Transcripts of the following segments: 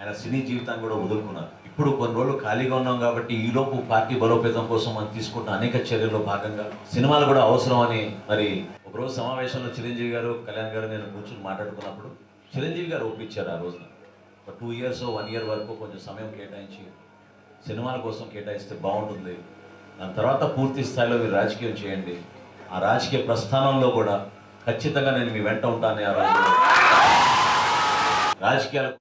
ఆయన సినీ జీవితాన్ని కూడా వదులుకున్నారు. ఇప్పుడు కొన్ని రోజులు ఖాళీగా ఉన్నాం కాబట్టి ఈలోపు పార్టీ బలోపేతం కోసం మనం తీసుకుంటున్న అనేక చర్యల్లో భాగంగా సినిమాలు కూడా అవసరం అని మరి ఒకరోజు సమావేశంలో చిరంజీవి గారు, కళ్యాణ్ గారు నేను కూర్చొని మాట్లాడుకున్నప్పుడు చిరంజీవి గారు ఒప్పించారు. ఆ రోజున ఒక 2 years 1 year వరకు కొంచెం సమయం కేటాయించి సినిమాల కోసం కేటాయిస్తే బాగుంటుంది, దాని తర్వాత పూర్తి స్థాయిలో మీరు రాజకీయం చేయండి, ఆ రాజకీయ ప్రస్థానంలో కూడా ఖచ్చితంగా నేను మీ వెంట ఉంటానని ఆ రోజు రాజకీయాలు.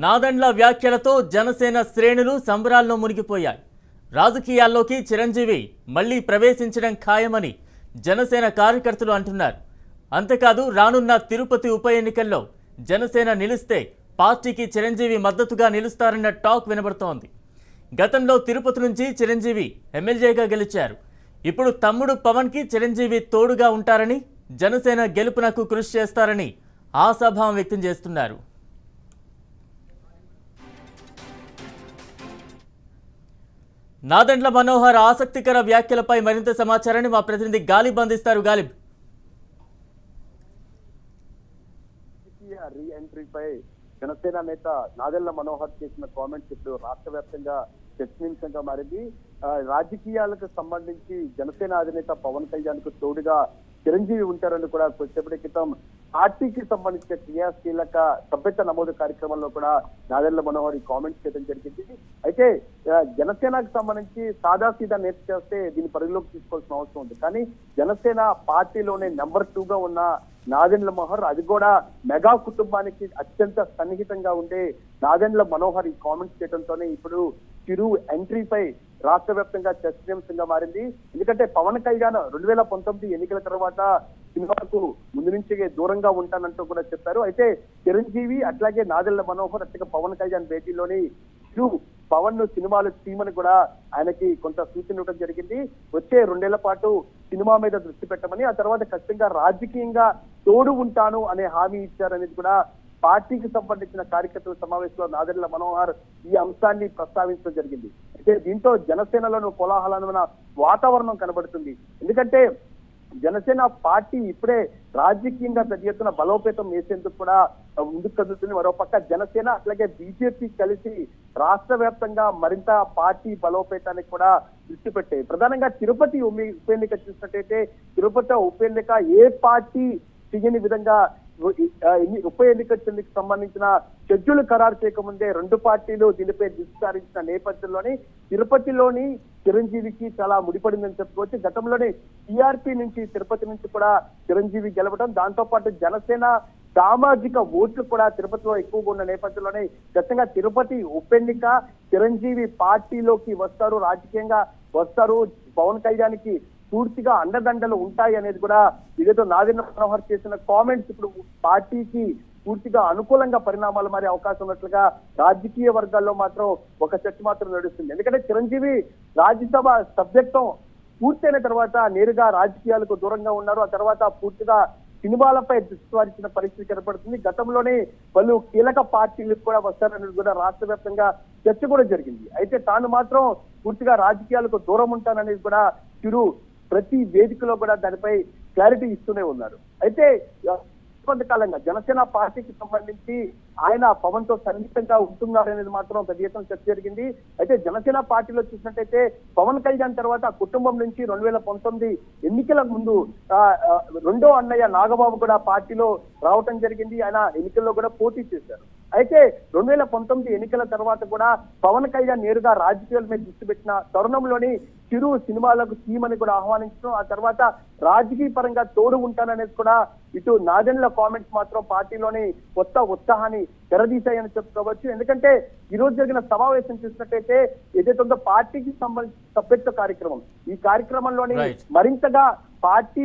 నాదెండ్ల వ్యాఖ్యలతో జనసేన శ్రేణులు సంబరాల్లో మునిగిపోయాయి. రాజకీయాల్లోకి చిరంజీవి మళ్లీ ప్రవేశించడం ఖాయమని జనసేన కార్యకర్తలు అంటున్నారు. అంతేకాదు రానున్న తిరుపతి ఉప ఎన్నికల్లో జనసేన నిలిస్తే పార్టీకి చిరంజీవి మద్దతుగా నిలుస్తారన్న టాక్ వినబడుతోంది. గతంలో తిరుపతి నుంచి చిరంజీవి ఎమ్మెల్యేగా గెలిచారు. ఇప్పుడు తమ్ముడు పవన్కి చిరంజీవి తోడుగా ఉంటారని, జనసేన గెలుపునకు కృషి చేస్తారని ఆశాభావం వ్యక్తం చేస్తున్నారు. నాదెండ్ల మనోహర్ ఆసక్తికర వ్యాఖ్యలపై మరింత సమాచారాన్ని మా ప్రతినిధి గాలిబ్ అందిస్తారు. గాలిబ్, రీ ఎంట్రీపై జనసేన నేత నాదెండ్ల మనోహర్ చేసిన కామెంట్స్ ఇప్పుడు రాష్ట్ర వ్యాప్తంగా చర్చనీయాంశంగా మారింది. రాజకీయాలకు సంబంధించి జనసేన అధినేత పవన్ కళ్యాణ్ కు తోడుగా చిరంజీవి ఉంటారని కూడా కొద్దిసేపటి క్రితం పార్టీకి సంబంధించిన క్రియాశీలక సభ్యత నమోదు కార్యక్రమంలో కూడా నాదెండ్ల మనోహర్ ఈ కామెంట్స్ చేయడం జరిగింది. అయితే జనసేనకు సంబంధించి సాదాసీదా నేత చేస్తే దీన్ని పరిగణలోకి తీసుకోవాల్సిన అవసరం ఉంది. కానీ జనసేన పార్టీలోనే నెంబర్ 2 గా ఉన్న నాదెండ్ల మనోహర్, అది కూడా మెగా కుటుంబానికి అత్యంత సన్నిహితంగా ఉండే నాదెండ్ల మనోహర్ ఈ కామెంట్స్ చేయడంతోనే ఇప్పుడు చిరు ఎంట్రీపై రాష్ట్ర వ్యాప్తంగా చర్చనీయాంశంగా మారింది. ఎందుకంటే పవన్ కళ్యాణ్ 2019 ఎన్నికల తర్వాత సినిమాకు ముందు నుంచి దూరంగా ఉంటానంటూ కూడా చెప్పారు. అయితే చిరంజీవి అట్లాగే నాదెండ్ల మనోహర్ అట్లాగే పవన్ కళ్యాణ్ భేటీలోని చిరు పవన్ ను సినిమాలు తీయమని కూడా ఆయనకి కొంత సూచన ఇవ్వడం జరిగింది. వచ్చే 2 ఏళ్ల పాటు సినిమా మీద దృష్టి పెట్టమని, ఆ తర్వాత ఖచ్చితంగా రాజకీయంగా తోడు ఉంటాను అనే హామీ ఇచ్చారనేది కూడా పార్టీకి సంబంధించిన కార్యకర్తల సమావేశంలో నాదెండ్ల మనోహర్ ఈ అంశాన్ని ప్రస్తావించడం జరిగింది. అయితే దీంతో జనసేనలోని కోలాహలమైన వాతావరణం కనబడుతుంది. ఎందుకంటే జనసేన పార్టీ ఇప్పుడే రాజకీయంగా పెద్ద ఎత్తున బలోపేతం చేసేందుకు కూడా ముందుకు కదులుతుంది. మరోపక్క జనసేన అట్లాగే బీజేపీ కలిసి రాష్ట్ర వ్యాప్తంగా మరింత పార్టీ బలోపేతానికి కూడా దృష్టి పెట్టాయి. ప్రధానంగా తిరుపతి ఉప ఎన్నిక చూసినట్టయితే తిరుపతి ఉప ఎన్నిక ఏ పార్టీ చేయని విధంగా ఉప ఎన్నికకు సంబంధించిన షెడ్యూల్ ఖరారు చేయకముందే 2 పార్టీలు దీనిపై దృష్టి సారించిన నేపథ్యంలోని తిరుపతిలోని చిరంజీవికి చాలా ముడిపడిందని చెప్పుకోవచ్చు. గతంలోనే టీఆర్పీ నుంచి తిరుపతి నుంచి కూడా చిరంజీవి గెలవడం, దాంతో పాటు జనసేన సామాజిక ఓట్లు కూడా తిరుపతిలో ఎక్కువగా ఉన్న నేపథ్యంలోనే ఖచ్చితంగా తిరుపతి ఉప ఎన్నిక చిరంజీవి పార్టీలోకి వస్తారు, రాజకీయంగా వస్తారు, పవన్ కళ్యాణ్కి పూర్తిగా అండదండలు ఉంటాయి అనేది కూడా ఇదేదో నాదెండ్ల మనోహర్ చేసిన కామెంట్స్ ఇప్పుడు పార్టీకి పూర్తిగా అనుకూలంగా పరిణామాలు మారే అవకాశం ఉన్నట్లుగా రాజకీయ వర్గాల్లో మాత్రం ఒక చర్చ మాత్రం నడుస్తుంది. ఎందుకంటే చిరంజీవి రాజ్యసభ సభ్యత్వం పూర్తయిన తర్వాత నేరుగా రాజకీయాలకు దూరంగా ఉన్నారు. ఆ తర్వాత పూర్తిగా సినిమాలపై దృష్టి సారించిన పరిస్థితి కనపడుతుంది. గతంలోనే పలు కీలక పార్టీలకు కూడా వస్తారనేది కూడా రాష్ట్ర వ్యాప్తంగా చర్చ కూడా జరిగింది. అయితే తాను మాత్రం పూర్తిగా రాజకీయాలకు దూరం ఉంటాననేది కూడా చిరు ప్రతి వేదికలో కూడా దానిపై క్లారిటీ ఇస్తూనే ఉన్నారు. అయితే కొంతకాలంగా జనసేన పార్టీకి సంబంధించి ఆయన పవన్ తో సన్నిహితంగా ఉంటున్నారనేది మాత్రం పెద్ద ఎత్తున చర్చ జరిగింది. అయితే జనసేన పార్టీలో చూసినట్టయితే పవన్ కళ్యాణ్ తర్వాత కుటుంబం నుంచి 2019 ఎన్నికల ముందు 2వ అన్నయ్య నాగబాబు కూడా పార్టీలో రావటం జరిగింది. ఆయన ఎన్నికల్లో కూడా పోటీ చేశారు. అయితే 2019 ఎన్నికల తర్వాత కూడా పవన్ కళ్యాణ్ నేరుగా రాజకీయాల మీద దృష్టి పెట్టిన తరుణంలోని చిరు సినిమాలకు తీయమని కూడా ఆహ్వానించడం, ఆ తర్వాత రాజకీయ పరంగా తోడు ఉంటాననేది కూడా ఇటు నాదెండ్ల కామెంట్స్ మాత్రం పార్టీలోని కొత్త ఉత్సాహాన్ని తెరదీశాయని చెప్పుకోవచ్చు. ఎందుకంటే ఈ రోజు జరిగిన సమావేశం చూసినట్టయితే ఏదైతే పార్టీకి సంబంధించిన సభ్యత్వ కార్యక్రమం, ఈ కార్యక్రమంలోని మరింతగా పార్టీ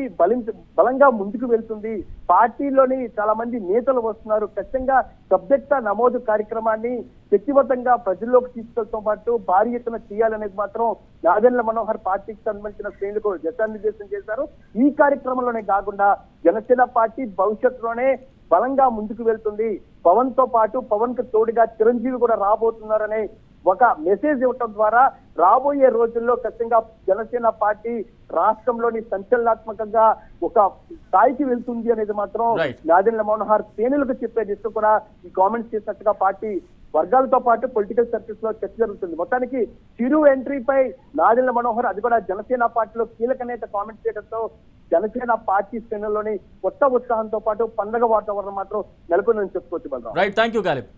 బలంగా ముందుకు వెళ్తుంది. పార్టీలోని చాలా మంది నేతలు వస్తున్నారు. ఖచ్చితంగా సభ్యత్వ నమోదు కార్యక్రమాన్ని శక్తివంతంగా ప్రజల్లోకి తీసుకెళ్లతో పాటు భారీ ఎత్తున చేయాలనేది మాత్రం నాదెండ్ల మనోహర్ పార్టీకి సంబంధించిన శ్రేణులకు దిశానిర్దేశం చేశారు. ఈ కార్యక్రమంలోనే కాకుండా జనసేన పార్టీ భవిష్యత్తులోనే బలంగా ముందుకు వెళ్తుంది. పవన్ తో పాటు పవన్ కు తోడుగా చిరంజీవి కూడా రాబోతున్నారనే ఒక మెసేజ్ ఇవ్వటం ద్వారా రాబోయే రోజుల్లో ఖచ్చితంగా జనసేన పార్టీ రాష్ట్రంలోని సంచలనాత్మకంగా ఒక స్థాయికి వెళ్తుంది అనేది మాత్రం Right. నాదెండ్ల మనోహర్ శ్రేణులకు చెప్పే దిశ కూడా ఈ కామెంట్స్ చేసినట్టుగా పార్టీ వర్గాలతో పాటు పొలిటికల్ సర్కిల్స్ లో చర్చ జరుగుతుంది. మొత్తానికి చిరు ఎంట్రీపై నాదెండ్ల మనోహర్ అది కూడా జనసేన పార్టీలో కీలక నేత కామెంట్ చేయడంతో జనసేన పార్టీ శ్రేణుల్లోని కొత్త ఉత్సాహంతో పాటు పండగ వాతావరణం మాత్రం నెలకొందని చెప్పుకోవచ్చు Balram. Right, thank you Ghalib.